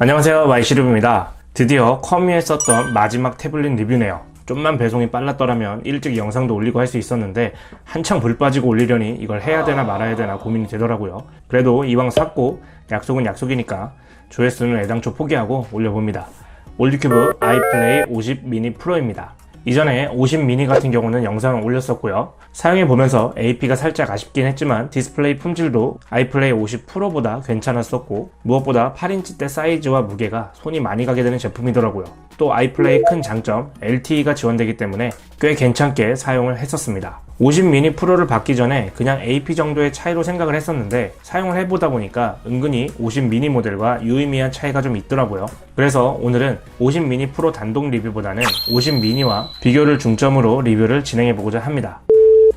안녕하세요, 마이시루입니다. 드디어 커뮤에 썼던 마지막 태블릿 리뷰네요. 좀만 배송이 빨랐더라면 일찍 영상도 올리고 할 수 있었는데 한창 불 빠지고 올리려니 이걸 해야 되나 말아야 되나 고민이 되더라고요. 그래도 이왕 샀고 약속은 약속이니까 조회수는 애당초 포기하고 올려봅니다. 올드큐브 아이플레이 50 미니 프로입니다. 이전에 50 미니 같은 경우는 영상을 올렸었고요. 사용해보면서 AP가 살짝 아쉽긴 했지만 디스플레이 품질도 아이플레이 50 프로보다 괜찮았었고 무엇보다 8인치대 사이즈와 무게가 손이 많이 가게 되는 제품이더라고요. 또 아이플레이 큰 장점 LTE가 지원되기 때문에 꽤 괜찮게 사용을 했었습니다. 50 미니 프로를 받기 전에 그냥 AP 정도의 차이로 생각을 했었는데 사용을 해보다 보니까 은근히 50 미니 모델과 유의미한 차이가 좀 있더라고요. 그래서 오늘은 50 미니 프로 단독 리뷰보다는 50 미니와 비교를 중점으로 리뷰를 진행해보고자 합니다.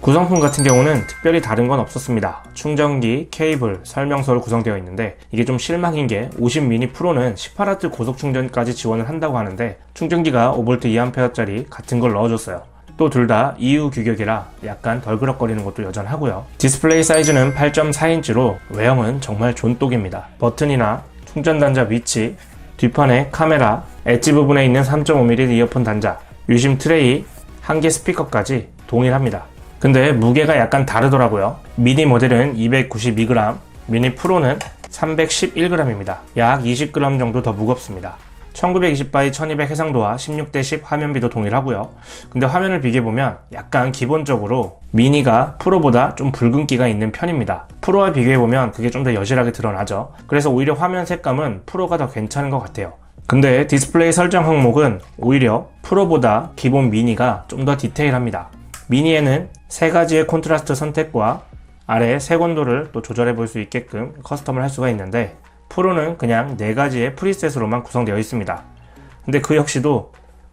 구성품 같은 경우는 특별히 다른 건 없었습니다. 충전기, 케이블, 설명서로 구성되어 있는데 이게 좀 실망인 게 50 미니 프로는 18W 고속 충전까지 지원을 한다고 하는데 충전기가 5V 2A짜리 같은 걸 넣어줬어요. 또 둘 다 EU 규격이라 약간 덜 그럭거리는 것도 여전하고요. 디스플레이 사이즈는 8.4인치로 외형은 정말 존똑입니다. 버튼이나 충전 단자 위치, 뒷판의 카메라, 엣지 부분에 있는 3.5mm 이어폰 단자, 유심 트레이, 한개 스피커까지 동일합니다. 근데 무게가 약간 다르더라고요. 미니 모델은 292g, 미니 프로는 311g입니다. 약 20g 정도 더 무겁습니다. 1920x 1200 해상도와 16:10 화면비도 동일하고요. 근데 화면을 비교해보면 약간 기본적으로 미니가 프로보다 좀 붉은기가 있는 편입니다. 프로와 비교해보면 그게 좀 더 여실하게 드러나죠. 그래서 오히려 화면 색감은 프로가 더 괜찮은 것 같아요. 근데 디스플레이 설정 항목은 오히려 프로보다 기본 미니가 좀 더 디테일합니다. 미니에는 3가지의 콘트라스트 선택과 아래 색온도를 또 조절해 볼 수 있게끔 커스텀을 할 수가 있는데 프로는 그냥 4가지의 프리셋으로만 구성되어 있습니다. 근데 그 역시도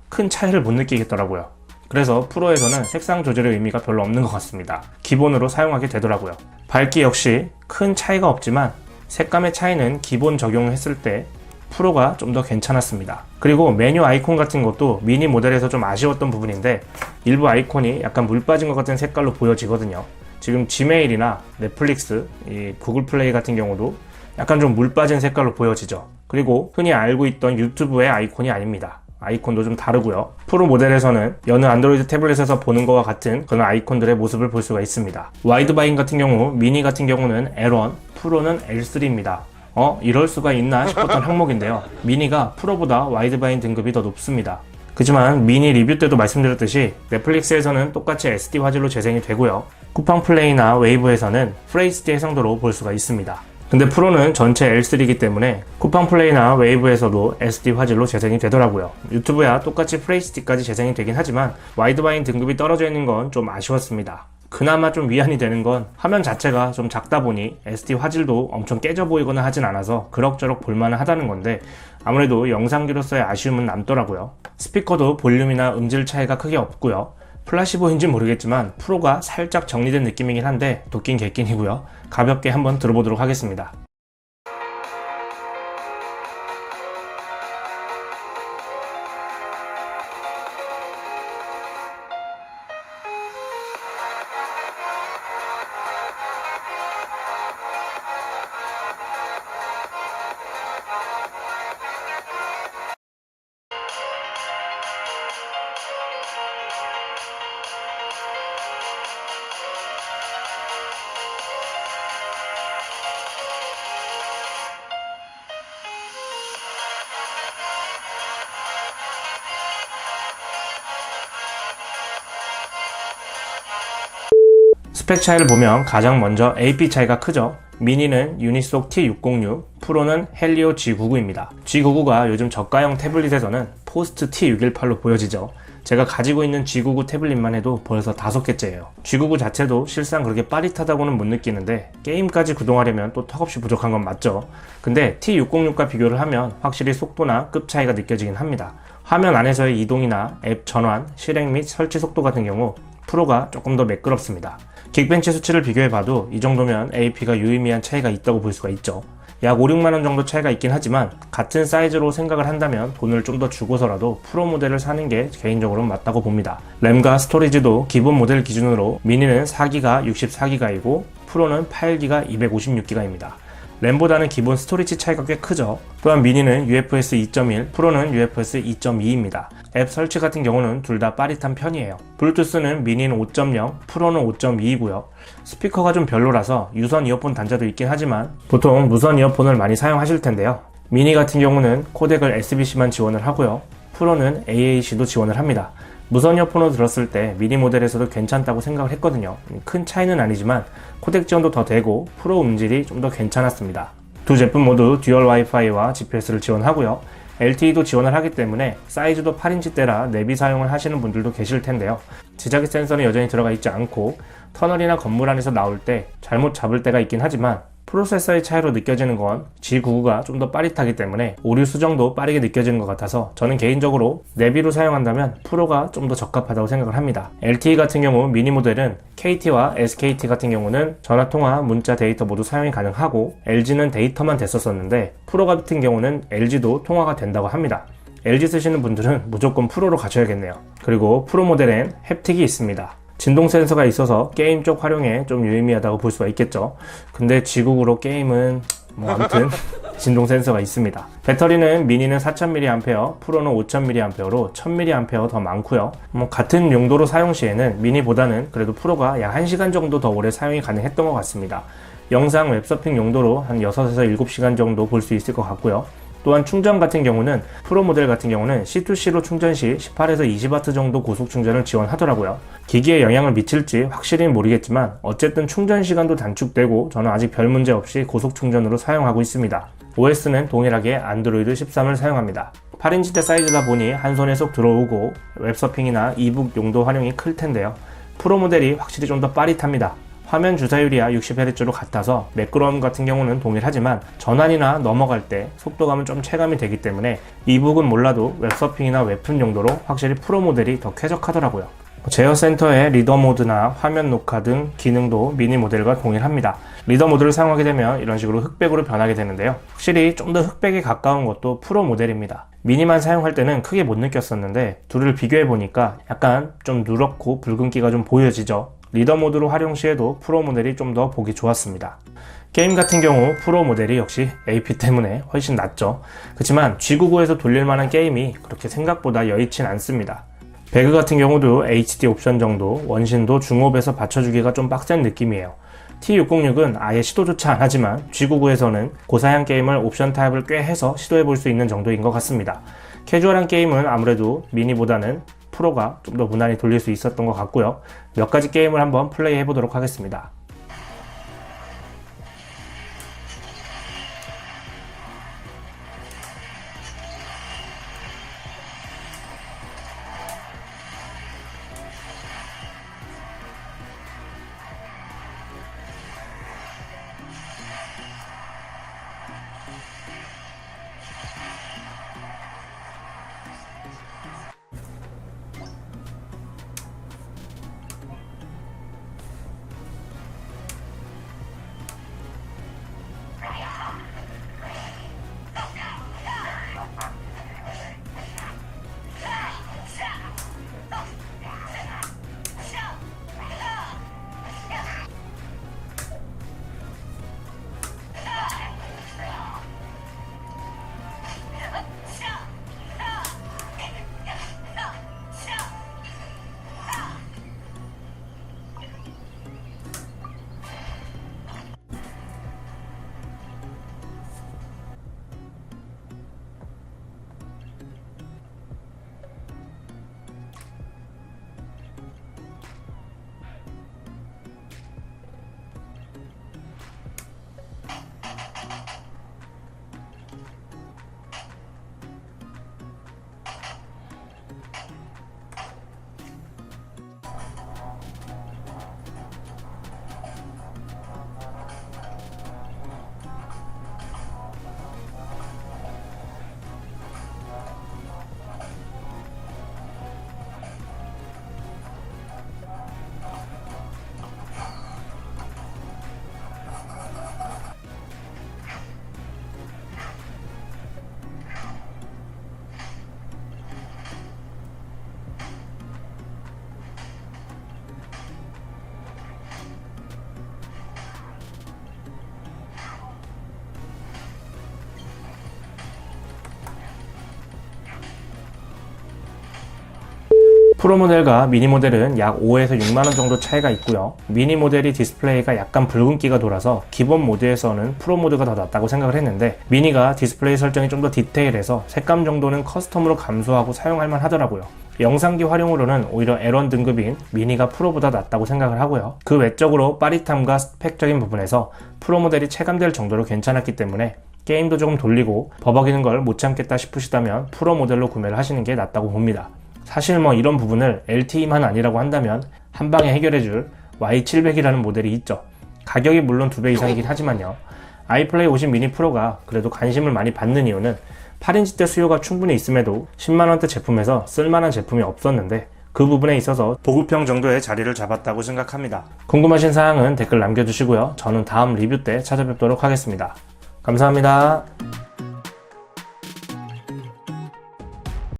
큰 차이를 못 느끼겠더라고요. 그래서 프로에서는 색상 조절의 의미가 별로 없는 것 같습니다. 기본으로 사용하게 되더라고요. 밝기 역시 큰 차이가 없지만 색감의 차이는 기본 적용했을 때 프로가 좀 더 괜찮았습니다. 그리고 메뉴 아이콘 같은 것도 미니 모델에서 좀 아쉬웠던 부분인데 일부 아이콘이 약간 물 빠진 것 같은 색깔로 보여지거든요. 지금 지메일이나 넷플릭스, 이 구글 플레이 같은 경우도 약간 좀 물 빠진 색깔로 보여지죠. 그리고 흔히 알고 있던 유튜브의 아이콘이 아닙니다. 아이콘도 좀 다르고요. 프로 모델에서는 여느 안드로이드 태블릿에서 보는 것과 같은 그런 아이콘들의 모습을 볼 수가 있습니다. 와이드바인 같은 경우, 미니 같은 경우는 L1, 프로는 L3입니다. 이럴 수가 있나 싶었던 항목인데요. 미니가 프로보다 와이드바인 등급이 더 높습니다. 그지만 미니 리뷰 때도 말씀드렸듯이 넷플릭스에서는 똑같이 SD 화질로 재생이 되고요. 쿠팡 플레이나 웨이브에서는 FHD 해상도로 볼 수가 있습니다. 근데 프로는 전체 L3이기 때문에 쿠팡 플레이나 웨이브에서도 SD 화질로 재생이 되더라고요. 유튜브야 똑같이 FHD까지 재생이 되긴 하지만 와이드바인 등급이 떨어져 있는 건 좀 아쉬웠습니다. 그나마 좀 위안이 되는 건 화면 자체가 좀 작다 보니 SD 화질도 엄청 깨져 보이거나 하진 않아서 그럭저럭 볼만은 하다는 건데 아무래도 영상기로서의 아쉬움은 남더라고요. 스피커도 볼륨이나 음질 차이가 크게 없고요. 플라시보인지 모르겠지만 프로가 살짝 정리된 느낌이긴 한데 도끼는 개끼이고요. 가볍게 한번 들어보도록 하겠습니다. 스펙 차이를 보면 가장 먼저 AP 차이가 크죠. 미니는 유니속 T606, 프로는 헬리오 G99입니다. G99가 요즘 저가형 태블릿에서는 포스트 T618로 보여지죠. 제가 가지고 있는 G99 태블릿만 해도 벌써 5개째예요. G99 자체도 실상 그렇게 빠릿하다고는 못 느끼는데 게임까지 구동하려면 또 턱없이 부족한 건 맞죠. 근데 T606과 비교를 하면 확실히 속도나 급 차이가 느껴지긴 합니다. 화면 안에서의 이동이나 앱 전환, 실행 및 설치 속도 같은 경우 프로가 조금 더 매끄럽습니다. 긱벤치 수치를 비교해봐도 이 정도면 AP가 유의미한 차이가 있다고 볼 수가 있죠. 약 5, 6만원 정도 차이가 있긴 하지만 같은 사이즈로 생각을 한다면 돈을 좀 더 주고서라도 프로 모델을 사는 게 개인적으로는 맞다고 봅니다. 램과 스토리지도 기본 모델 기준으로 미니는 4기가 64기가이고 프로는 8기가 256기가입니다. 램보다는 기본 스토리지 차이가 꽤 크죠. 또한 미니는 UFS 2.1, 프로는 UFS 2.2입니다. 앱 설치 같은 경우는 둘 다 빠릿한 편이에요. 블루투스는 미니는 5.0, 프로는 5.2이고요. 스피커가 좀 별로라서 유선 이어폰 단자도 있긴 하지만 보통 무선 이어폰을 많이 사용하실 텐데요. 미니 같은 경우는 코덱을 SBC만 지원을 하고요. 프로는 AAC도 지원을 합니다. 무선 이어폰으로 들었을 때 미니 모델에서도 괜찮다고 생각을 했거든요. 큰 차이는 아니지만 코덱 지원도 더 되고 프로 음질이 좀 더 괜찮았습니다. 두 제품 모두 듀얼 와이파이와 GPS를 지원하고요. LTE도 지원을 하기 때문에 사이즈도 8인치대라 내비 사용을 하시는 분들도 계실 텐데요. 지자기 센서는 여전히 들어가 있지 않고 터널이나 건물 안에서 나올 때 잘못 잡을 때가 있긴 하지만 프로세서의 차이로 느껴지는 건 G99가 좀 더 빠릿하기 때문에 오류 수정도 빠르게 느껴지는 것 같아서 저는 개인적으로 내비로 사용한다면 프로가 좀 더 적합하다고 생각을 합니다. LTE 같은 경우 미니 모델은 KT와 SKT 같은 경우는 전화통화, 문자, 데이터 모두 사용이 가능하고 LG는 데이터만 됐었었는데 프로 같은 경우는 LG도 통화가 된다고 합니다. LG 쓰시는 분들은 무조건 프로로 가셔야겠네요. 그리고 프로 모델엔 햅틱이 있습니다. 진동 센서가 있어서 게임 쪽 활용에 좀 유의미하다고 볼 수가 있겠죠. 근데 G99로 게임은 아무튼 진동 센서가 있습니다. 배터리는 미니는 4000mAh, 프로는 5000mAh로 1000mAh 더 많고요. 같은 용도로 사용 시에는 미니보다는 그래도 프로가 약 1시간 정도 더 오래 사용이 가능했던 것 같습니다. 영상 웹서핑 용도로 한 6에서 7시간 정도 볼 수 있을 것 같고요. 또한 충전 같은 경우는 프로 모델 같은 경우는 C2C로 충전 시 18에서 20W 정도 고속 충전을 지원하더라고요. 기기에 영향을 미칠지 확실히는 모르겠지만 어쨌든 충전 시간도 단축되고 저는 아직 별 문제 없이 고속 충전으로 사용하고 있습니다. OS는 동일하게 안드로이드 13을 사용합니다. 8인치대 사이즈다 보니 한 손에 쏙 들어오고 웹서핑이나 이북 용도 활용이 클 텐데요. 프로 모델이 확실히 좀 더 빠릿합니다. 화면 주사율이야 60Hz로 같아서 매끄러움 같은 경우는 동일하지만 전환이나 넘어갈 때 속도감은 좀 체감이 되기 때문에 이북은 몰라도 웹서핑이나 웹툰 용도로 확실히 프로 모델이 더 쾌적하더라고요. 제어 센터의 리더 모드나 화면 녹화 등 기능도 미니 모델과 동일합니다. 리더 모드를 사용하게 되면 이런 식으로 흑백으로 변하게 되는데요. 확실히 좀 더 흑백에 가까운 것도 프로 모델입니다. 미니만 사용할 때는 크게 못 느꼈었는데 둘을 비교해 보니까 약간 좀 누렇고 붉은기가 좀 보여지죠. 리더 모드로 활용 시에도 프로 모델이 좀 더 보기 좋았습니다. 게임 같은 경우 프로 모델이 역시 AP 때문에 훨씬 낫죠. 그렇지만 G99에서 돌릴 만한 게임이 그렇게 생각보다 여의치 않습니다. 배그 같은 경우도 HD 옵션 정도, 원신도 중옵에서 받쳐주기가 좀 빡센 느낌이에요. T606은 아예 시도조차 안 하지만 G99에서는 고사양 게임을 옵션 타입을 꽤 해서 시도해볼 수 있는 정도인 것 같습니다. 캐주얼한 게임은 아무래도 미니보다는 프로가 좀 더 무난히 돌릴 수 있었던 것 같고요. 몇 가지 게임을 한번 플레이 해보도록 하겠습니다. 프로 모델과 미니 모델은 약 5에서 6만원 정도 차이가 있고요. 미니 모델이 디스플레이가 약간 붉은기가 돌아서 기본 모드에서는 프로 모드가 더 낫다고 생각을 했는데, 미니가 디스플레이 설정이 좀 더 디테일해서 색감 정도는 커스텀으로 감소하고 사용할만 하더라고요. 영상기 활용으로는 오히려 L1 등급인 미니가 프로보다 낫다고 생각을 하고요. 그 외적으로 빠릿함과 스펙적인 부분에서 프로 모델이 체감될 정도로 괜찮았기 때문에 게임도 조금 돌리고 버벅이는 걸 못 참겠다 싶으시다면 프로 모델로 구매를 하시는 게 낫다고 봅니다. 사실 이런 부분을 LTE만 아니라고 한다면 한방에 해결해줄 Y700이라는 모델이 있죠. 가격이 물론 2배 이상이긴 하지만요. 아이플레이 50 미니 프로가 그래도 관심을 많이 받는 이유는 8인치대 수요가 충분히 있음에도 10만원대 제품에서 쓸만한 제품이 없었는데, 그 부분에 있어서 보급형 정도의 자리를 잡았다고 생각합니다. 궁금하신 사항은 댓글 남겨주시고요. 저는 다음 리뷰 때 찾아뵙도록 하겠습니다. 감사합니다.